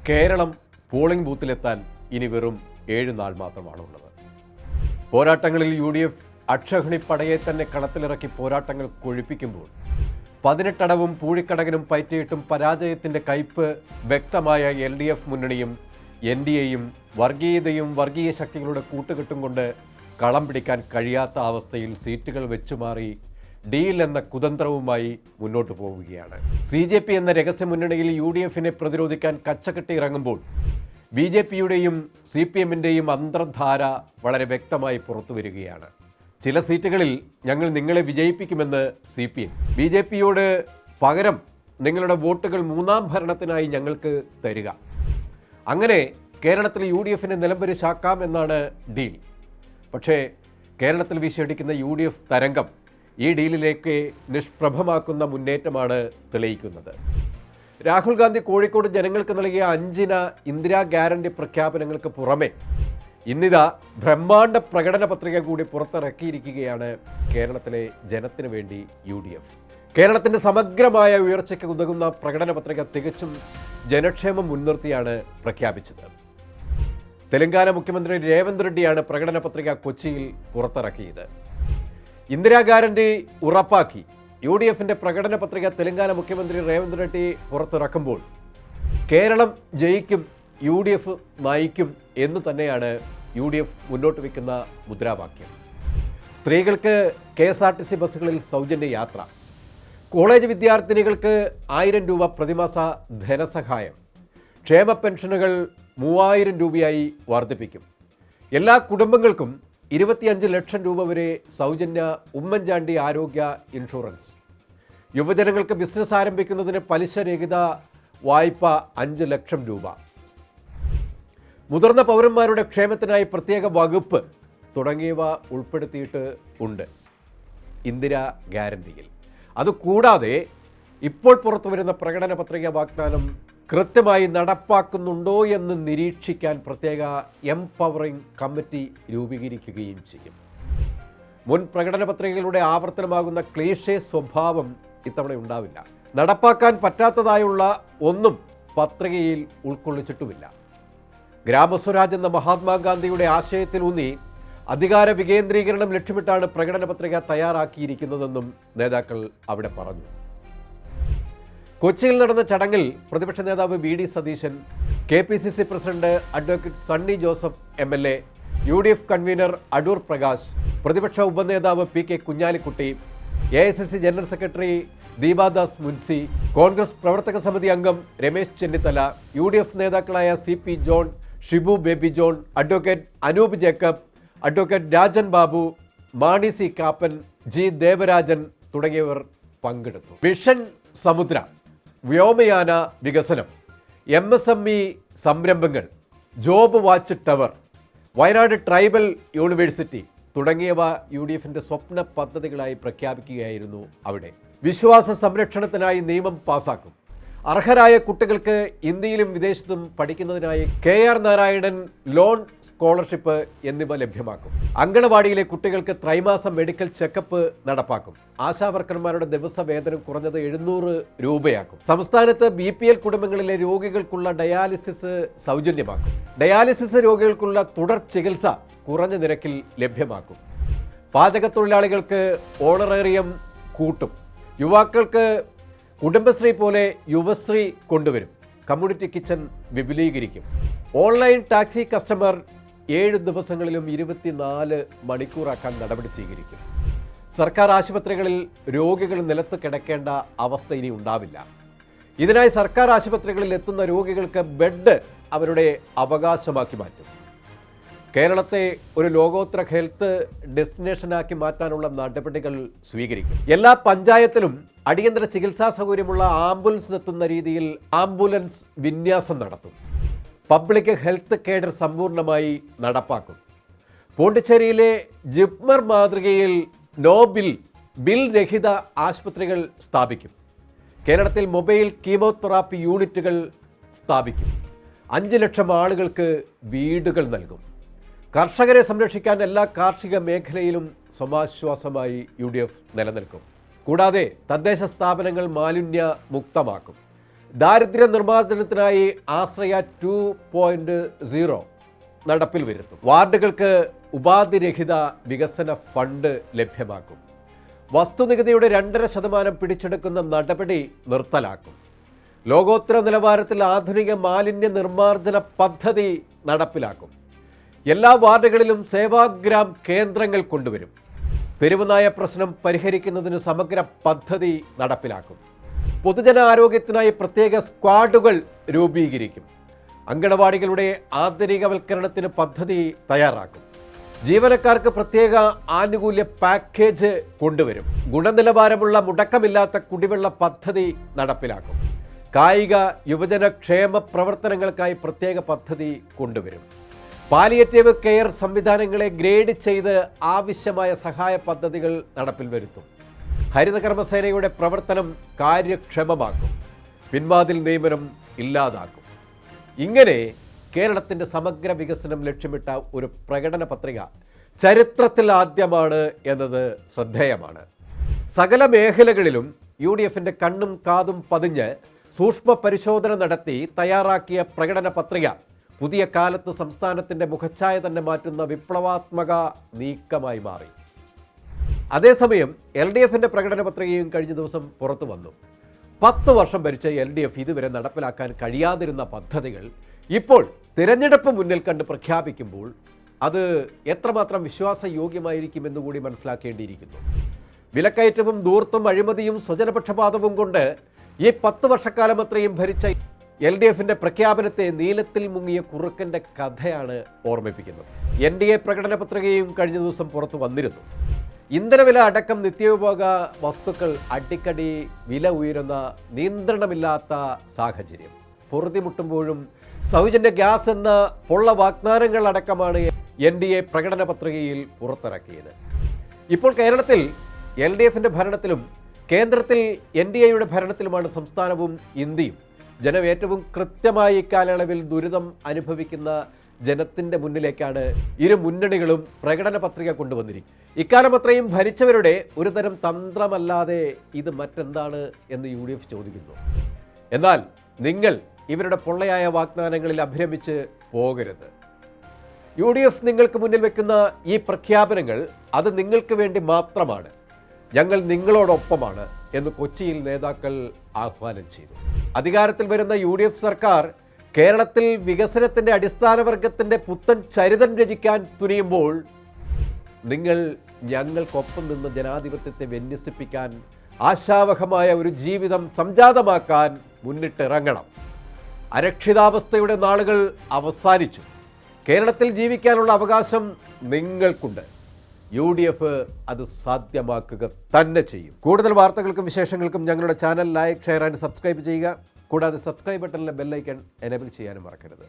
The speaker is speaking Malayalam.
കേരളം പോളിംഗ് ബൂത്തിലെത്താൻ ഇനി വെറും 7 നാൾ മാത്രമാണുള്ളത്. പോരാട്ടങ്ങളിൽ UDF അക്ഷഹണിപ്പടയെ തന്നെ കളത്തിലിറക്കി പോരാട്ടങ്ങൾ കൊഴുപ്പിക്കുമ്പോൾ 18 അടവും പൂഴിക്കടകനും പയറ്റിയിട്ടും പരാജയത്തിൻ്റെ കയ്പ് വ്യക്തമായ LDF മുന്നണിയും NDAയും വർഗീയതയും വർഗീയ ശക്തികളുടെ കൂട്ടുകെട്ടും കൊണ്ട് കളം പിടിക്കാൻ കഴിയാത്ത അവസ്ഥയിൽ സീറ്റുകൾ വെച്ചുമാറി ഡീൽ എന്ന കുതന്ത്രവുമായി മുന്നോട്ട് പോവുകയാണ്. CJP എന്ന രഹസ്യ മുന്നണിയിൽ UDFനെ പ്രതിരോധിക്കാൻ കച്ചകെട്ടി ഇറങ്ങുമ്പോൾ BJPയുടെയും CPMൻ്റെയും അന്തർധാര വളരെ വ്യക്തമായി പുറത്തു വരികയാണ്. ചില സീറ്റുകളിൽ ഞങ്ങൾ നിങ്ങളെ വിജയിപ്പിക്കുമെന്ന് CPM, BJPയോട് പകരം നിങ്ങളുടെ വോട്ടുകൾ 3ാം ഭരണത്തിനായി ഞങ്ങൾക്ക് തരിക. അങ്ങനെ കേരളത്തിൽ UDFനെ നിലംപരിശാക്കാം എന്നാണ് ഡീൽ. പക്ഷേ കേരളത്തിൽ വീശിയടിക്കുന്ന UDF തരംഗം ഈ ഡീലിലേക്ക് നിഷ്പ്രഭമാക്കുന്ന മുന്നേറ്റമാണ് തെളിയിക്കുന്നത്. രാഹുൽ ഗാന്ധി കോഴിക്കോട് ജനങ്ങൾക്ക് നൽകിയ 5 ഇന്ദിരാ ഗ്യാരണ്ടി പ്രഖ്യാപനങ്ങൾക്ക് പുറമെ ഇന്നിതാ ബ്രഹ്മാണ്ഡ പ്രകടന പത്രിക കൂടി പുറത്തിറക്കിയിരിക്കുകയാണ് കേരളത്തിലെ ജനത്തിനു വേണ്ടി UDF. കേരളത്തിൻ്റെ സമഗ്രമായ ഉയർച്ചയ്ക്ക് ഉതകുന്ന പ്രകടന പത്രിക തികച്ചും ജനക്ഷേമം മുൻനിർത്തിയാണ് പ്രഖ്യാപിച്ചത്. തെലങ്കാന മുഖ്യമന്ത്രി രേവന്ത് റെഡ്ഡിയാണ് പ്രകടന പത്രിക കൊച്ചിയിൽ പുറത്തിറക്കിയത്. ഇന്ദിരാ ഗ്യാരണ്ടി ഉറപ്പാക്കി UDFൻ്റെ പ്രകടന പത്രിക തെലങ്കാന മുഖ്യമന്ത്രി രേവന്ത് റെഡ്ഡി പുറത്തിറക്കുമ്പോൾ കേരളം ജയിക്കും, UDF നയിക്കും എന്ന് തന്നെയാണ് UDF മുന്നോട്ട് വയ്ക്കുന്ന മുദ്രാവാക്യം. സ്ത്രീകൾക്ക് KSRTC ബസ്സുകളിൽ സൗജന്യ യാത്ര, കോളേജ് വിദ്യാർത്ഥിനികൾക്ക് 1000 രൂപ പ്രതിമാസ ധനസഹായം, ക്ഷേമ പെൻഷനുകൾ 3000 രൂപയായി വർദ്ധിപ്പിക്കും. എല്ലാ കുടുംബങ്ങൾക്കും 25 ലക്ഷം രൂപ വരെ സൗജന്യ ഉമ്മൻചാണ്ടി ആരോഗ്യ ഇൻഷുറൻസ്, യുവജനങ്ങൾക്ക് ബിസിനസ് ആരംഭിക്കുന്നതിന് പലിശരഹിത വായ്പ 5 ലക്ഷം രൂപ, മുതിർന്ന പൗരന്മാരുടെ ക്ഷേമത്തിനായി പ്രത്യേക വകുപ്പ് തുടങ്ങിയവ ഉൾപ്പെടുത്തിയിട്ട് ഉണ്ട് ഇന്ദിരാ ഗ്യാരണ്ടിയിൽ. അതുകൂടാതെ ഇപ്പോൾ പുറത്തു വരുന്ന പ്രകടന പത്രിക വാഗ്ദാനം കൃത്യമായി നടപ്പാക്കുന്നുണ്ടോ എന്ന് നിരീക്ഷിക്കാൻ പ്രത്യേക എംപവറിംഗ് കമ്മിറ്റി രൂപീകരിക്കുകയും ചെയ്യും. മുൻ പ്രകടന പത്രികകളുടെ ആവർത്തനമാകുന്ന ക്ലീഷേ സ്വഭാവം ഇത്തവണ ഉണ്ടാവില്ല. നടപ്പാക്കാൻ പറ്റാത്തതായുള്ള ഒന്നും പത്രികയിൽ ഉൾക്കൊള്ളിച്ചിട്ടുമില്ല. ഗ്രാമസ്വരാജ് എന്ന മഹാത്മാഗാന്ധിയുടെ ആശയത്തിലൂന്നി അധികാര വികേന്ദ്രീകരണം ലക്ഷ്യമിട്ടാണ് പ്രകടന പത്രിക തയ്യാറാക്കിയിരിക്കുന്നതെന്നും നേതാക്കൾ അവിടെ പറഞ്ഞു. കൊച്ചിയിൽ നടന്ന ചടങ്ങിൽ പ്രതിപക്ഷ നേതാവ് VD Satheesan, KPCC president advocate Sunny Joseph MLA, UDF convener Adoor Prakash, പ്രതിപക്ഷ ഉപനേതാവ് PK Kunhalikutty, AICC general secretary Deepa Das Munsi, Congress പ്രവർത്തക സമിതി അംഗം രമേശ് ചെന്നിത്തല, UDF നേതാക്കളായ CP John, Shibu baby John, advocate Anoop Jacob, advocate Rajan Babu, Mani C Kappan, G Devarajan തുടങ്ങിയവർ പങ്കെടുത്തു. വിഷൻ സമുദ്ര, വ്യോമയാന വികസനം, MSME സംരംഭങ്ങൾ, job watch tower, Wayanad tribal university തുടങ്ങിയവ UDFൻ്റെ സ്വപ്ന പദ്ധതികളായി പ്രഖ്യാപിക്കുകയായിരുന്നു അവിടെ. വിശ്വാസ സംരക്ഷണത്തിനായി നിയമം പാസാക്കും. അർഹരായ കുട്ടികൾക്ക് ഇന്ത്യയിലും വിദേശത്തും പഠിക്കുന്നതിനായി KR നാരായണൻ ലോൺ സ്കോളർഷിപ്പ് എന്നിവ ലഭ്യമാക്കും. അങ്കണവാടിയിലെ കുട്ടികൾക്ക് ത്രൈമാസ മെഡിക്കൽ ചെക്കപ്പ് നടപ്പാക്കും. ആശാവർക്കർമാരുടെ ദിവസവേതനം കുറഞ്ഞത് 700 രൂപയാക്കും. സംസ്ഥാനത്ത് BPL കുടുംബങ്ങളിലെ രോഗികൾക്കുള്ള ഡയാലിസിസ് സൗജന്യമാക്കും. ഡയാലിസിസ് രോഗികൾക്കുള്ള തുടർ ചികിത്സ കുറഞ്ഞ നിരക്കിൽ ലഭ്യമാക്കും. പാചകത്തൊഴിലാളികൾക്ക് ഓണറേറിയം കൂട്ടും. യുവാക്കൾക്ക് കുടുംബശ്രീ പോലെ യുവശ്രീ കൊണ്ടുവരും. കമ്മ്യൂണിറ്റി കിച്ചൺ വിപുലീകരിക്കും. ഓൺലൈൻ ടാക്സി കസ്റ്റമർ 7 ദിവസങ്ങളിലും 24 മണിക്കൂറാക്കാൻ നടപടി സ്വീകരിക്കും. സർക്കാർ ആശുപത്രികളിൽ രോഗികൾ നിലത്ത് കിടക്കേണ്ട അവസ്ഥ ഇനി ഉണ്ടാവില്ല. ഇതിനായി സർക്കാർ ആശുപത്രികളിൽ എത്തുന്ന രോഗികൾക്ക് ബെഡ് അവരുടെ അവകാശമാക്കി മാറ്റും. കേരളത്തെ ഒരു ലോകോത്തര ഹെൽത്ത് ഡെസ്റ്റിനേഷനാക്കി മാറ്റാനുള്ള നടപടികൾ സ്വീകരിക്കും. എല്ലാ പഞ്ചായത്തിലും അടിയന്തര ചികിത്സാ സൗകര്യമുള്ള ആംബുലൻസ് എത്തുന്ന രീതിയിൽ ആംബുലൻസ് വിന്യാസം നടത്തും. പബ്ലിക് ഹെൽത്ത് കേഡർ സമ്പൂർണ്ണമായി നടപ്പാക്കും. പോണ്ടിച്ചേരിയിലെ ജിപ്മർ മാതൃകയിൽ ബിൽ രഹിത ആശുപത്രികൾ സ്ഥാപിക്കും. കേരളത്തിൽ മൊബൈൽ കീമോതെറാപ്പി യൂണിറ്റുകൾ സ്ഥാപിക്കും. 5 ലക്ഷം ആളുകൾക്ക് വീടുകൾ നൽകും. കർഷകരെ സംരക്ഷിക്കാൻ എല്ലാ കാർഷിക മേഖലയിലും സമാശ്വാസമായി UDF നിലനിൽക്കും. കൂടാതെ തദ്ദേശ സ്ഥാപനങ്ങൾ മാലിന്യ മുക്തമാക്കും. ദാരിദ്ര്യ നിർമ്മാർജ്ജനത്തിനായി ആശ്രയ 2.0 നടപ്പിൽ വരുത്തും. വാർഡുകൾക്ക് ഉപാധിരഹിത വികസന ഫണ്ട് ലഭ്യമാക്കും. വസ്തുനികുതിയുടെ 2.5% പിടിച്ചെടുക്കുന്ന നടപടി നിർത്തലാക്കും. ലോകോത്തര നിലവാരത്തിൽ ആധുനിക മാലിന്യ നിർമ്മാർജ്ജന പദ്ധതി നടപ്പിലാക്കും. എല്ലാ വാർഡുകളിലും സേവാഗ്രാം കേന്ദ്രങ്ങൾ കൊണ്ടുവരും. തെരുവുനായ പ്രശ്നം പരിഹരിക്കുന്നതിന് സമഗ്ര പദ്ധതി നടപ്പിലാക്കും. പൊതുജനാരോഗ്യത്തിനായി പ്രത്യേക സ്ക്വാഡുകൾ രൂപീകരിക്കും. അങ്കണവാടികളുടെ ആധുനികവൽക്കരണത്തിന് പദ്ധതി തയ്യാറാക്കും. ജീവനക്കാർക്ക് പ്രത്യേക ആനുകൂല്യ പാക്കേജ് കൊണ്ടുവരും. ഗുണനിലവാരമുള്ള മുടക്കമില്ലാത്ത കുടിവെള്ള പദ്ധതി നടപ്പിലാക്കും. കായിക യുവജന ക്ഷേമ പ്രവർത്തനങ്ങൾക്കായി പ്രത്യേക പദ്ധതി കൊണ്ടുവരും. പാലിയേറ്റീവ് കെയർ സംവിധാനങ്ങളെ ഗ്രേഡ് ചെയ്ത് ആവശ്യമായ സഹായ പദ്ധതികൾ നടപ്പിൽ വരുത്തും. ഹരിതകർമ്മസേനയുടെ പ്രവർത്തനം കാര്യക്ഷമമാക്കും. പിൻവാതിൽ നിയമനം ഇല്ലാതാക്കും. ഇങ്ങനെ കേരളത്തിൻ്റെ സമഗ്ര വികസനം ലക്ഷ്യമിട്ട ഒരു പ്രകടന പത്രിക ചരിത്രത്തിൽ ആദ്യമാണ് എന്നത് ശ്രദ്ധേയമാണ്. സകല മേഖലകളിലും UDFിൻ്റെ കണ്ണും കാതും പതിഞ്ഞ് സൂക്ഷ്മ പരിശോധന നടത്തി തയ്യാറാക്കിയ പ്രകടന പത്രിക പുതിയ കാലത്ത് സംസ്ഥാനത്തിൻ്റെ മുഖച്ഛായ തന്നെ മാറ്റുന്ന വിപ്ലവാത്മക നീക്കമായി മാറി. അതേസമയം LDFിൻ്റെ പ്രകടന പത്രികയും കഴിഞ്ഞ ദിവസം പുറത്തു വന്നു. 10 വർഷം ഭരിച്ച LDF ഇതുവരെ നടപ്പിലാക്കാൻ കഴിയാതിരുന്ന പദ്ധതികൾ ഇപ്പോൾ തിരഞ്ഞെടുപ്പ് മുന്നിൽ കണ്ട് പ്രഖ്യാപിക്കുമ്പോൾ അത് എത്രമാത്രം വിശ്വാസയോഗ്യമായിരിക്കുമെന്ന് കൂടി മനസ്സിലാക്കേണ്ടിയിരിക്കുന്നു. വിലക്കയറ്റവും ധൂർത്തും അഴിമതിയും സ്വജനപക്ഷപാതവും കൊണ്ട് ഈ 10 വർഷക്കാലം അത്രയും ഭരിച്ച LDFിൻ്റെ പ്രഖ്യാപനത്തെ നീലത്തിൽ മുങ്ങിയ കുറുക്കൻ്റെ കഥയാണ് ഓർമ്മിപ്പിക്കുന്നത്. NDA പ്രകടന പത്രികയും കഴിഞ്ഞ ദിവസം പുറത്തു വന്നിരുന്നു. ഇന്ധനവില അടക്കം നിത്യോപയോഗ വസ്തുക്കൾ അടിക്കടി വില ഉയരുന്ന നിയന്ത്രണമില്ലാത്ത സാഹചര്യം. പൊറുതിമുട്ടുമ്പോഴും സൗജന്യ ഗ്യാസ് എന്ന പൊള്ള വാഗ്ദാനങ്ങൾ അടക്കമാണ് NDA പ്രകടന പത്രികയിൽ പുറത്തിറക്കിയത്. ഇപ്പോൾ കേരളത്തിൽ LDFിൻ്റെ ഭരണത്തിലും കേന്ദ്രത്തിൽ NDAയുടെ ഭരണത്തിലുമാണ് സംസ്ഥാനവും ഇന്ത്യയും. ജനം ഏറ്റവും കൃത്യമായി ഇക്കാലയളവിൽ ദുരിതം അനുഭവിക്കുന്ന ജനത്തിൻ്റെ മുന്നിലേക്കാണ് ഇരു മുന്നണികളും പ്രകടന പത്രിക കൊണ്ടുവന്നിരിക്കുന്നത്. ഇക്കാലം അത്രയും ഭരിച്ചവരുടെ ഒരു തരം തന്ത്രമല്ലാതെ ഇത് മറ്റെന്താണ് എന്ന് UDF ചോദിക്കുന്നു. എന്നാൽ നിങ്ങൾ ഇവരുടെ പൊള്ളയായ വാഗ്ദാനങ്ങളിൽ അഭിരമിച്ച് പോകരുത്. UDF നിങ്ങൾക്ക് മുന്നിൽ വെക്കുന്ന ഈ പ്രഖ്യാപനങ്ങൾ അത് നിങ്ങൾക്ക് വേണ്ടി മാത്രമാണ്. ഞങ്ങൾ നിങ്ങളോടൊപ്പമാണ് എന്ന് കൊച്ചിയിൽ നേതാക്കൾ ആഹ്വാനം ചെയ്തു. അധികാരത്തിൽ വരുന്ന UDF സർക്കാർ കേരളത്തിൽ വികസനത്തിൻ്റെ അടിസ്ഥാന വർഗത്തിൻ്റെ പുത്തൻ ചരിതം രചിക്കാൻ തുനിയുമ്പോൾ നിങ്ങൾ ഞങ്ങൾക്കൊപ്പം നിന്ന് ജനാധിപത്യത്തെ വിന്യസിപ്പിക്കാൻ ആശാവഹമായ ഒരു ജീവിതം സംജാതമാക്കാൻ മുന്നിട്ടിറങ്ങണം. അരക്ഷിതാവസ്ഥയുടെ നാളുകൾ അവസാനിച്ചു. കേരളത്തിൽ ജീവിക്കാനുള്ള അവകാശം നിങ്ങൾക്കുണ്ട്. UDF അത് സാധ്യമാക്കുക തന്നെ ചെയ്യും. കൂടുതൽ വാർത്തകൾക്കും വിശേഷങ്ങൾക്കും ഞങ്ങളുടെ channel like, share and subscribe ചെയ്യുക. കൂടാതെ സബ്സ്ക്രൈബ് ബട്ടണിലെ ബെൽ ഐക്കൺ എനേബിൾ ചെയ്യാനും മറക്കരുത്.